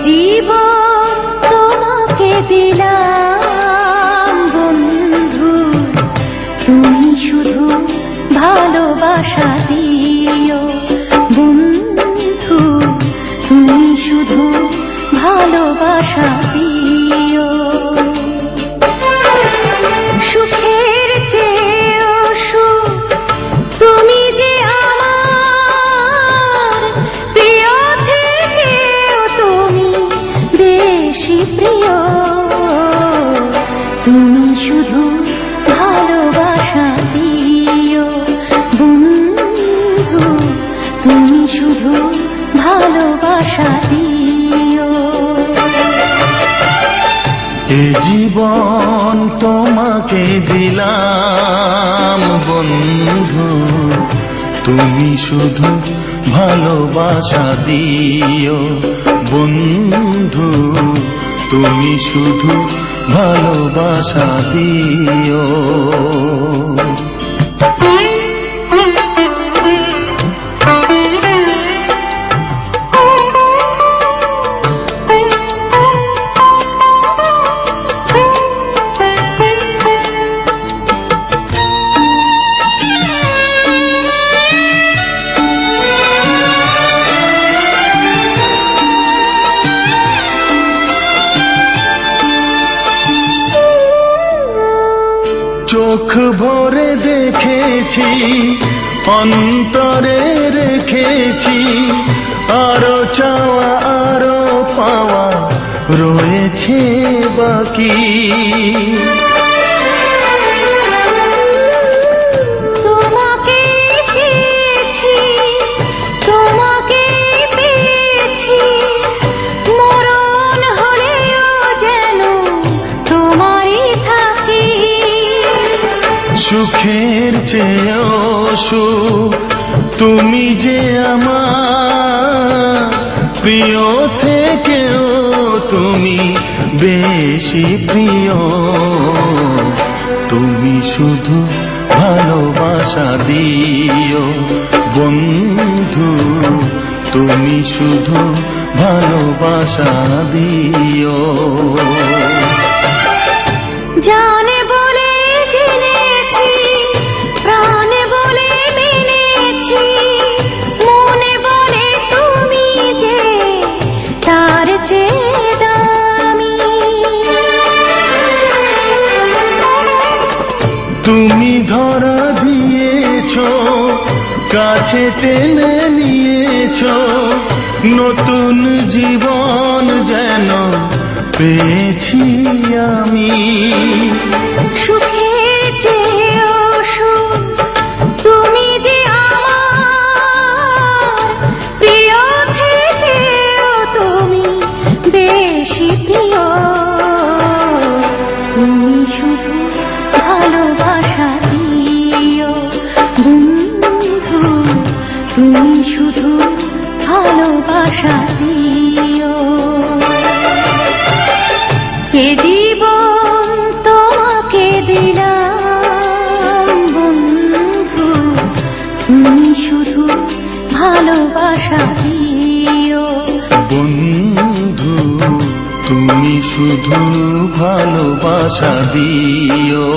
জীবন তোমাকে দিলাম বন্ধু, তুমি শুধু ভালোবাসা দিও বন্ধু, তুমি শুধু ভালোবাসা দিও। সুখের চেয়েও সুখ তুমি যে আমার প্রিয় থেকেও তুমি বেশি প্রিয়, তুমি শুধু ভালোবাসা দিও বন্ধু, তুমি শুধু ভালোবাসা দিও। এ জীবন তোমাকে দিলাম বন্ধু, তুমি শুধু ভালোবাসা দিও বন্ধু, তুমি শুধু ভালোবাসা দিও। চোখ ভরে দেখেছি, অন্তরে রেখেছি, আরো চাওয়া আরো পাওয়া রয়েছে বাকি। তোমাকে চেয়েছি, তোমাকে পেয়েছি, মরণ হলেও যেন তোমারই থাকি। সুখের চেয়েও সুখ তুমি যে আমার প্রিয় থেকেও তুমি বেশি প্রিয়, তুমি শুধু ভালোবাসা দিও বন্ধু, তুমি শুধু ভালোবাসা দিও। জানে বলে জেনেছি, প্রাণে বলে মেনেছি, মনে বলে তুমি যে তার চেয়ে দামি। তুমি ধরা দিয়েছ, কাছে টেনে নিয়েছ, নতুন জীবন যেন পেয়েছি আমি। সুখের চেয়েও সুখ তুমি যে আমার প্রিয় থেকেও তুমি বেশি প্রিয়, তুমি শুধু ভালোবাসা দিও বন্ধু, তুমি শুধু ভালোবাসা দিও। এ জীবন তোমাকে দিলাম বন্ধু, তুমি শুধু ভালোবাসা দিও বন্ধু, তুমি শুধু ভালোবাসা দিও।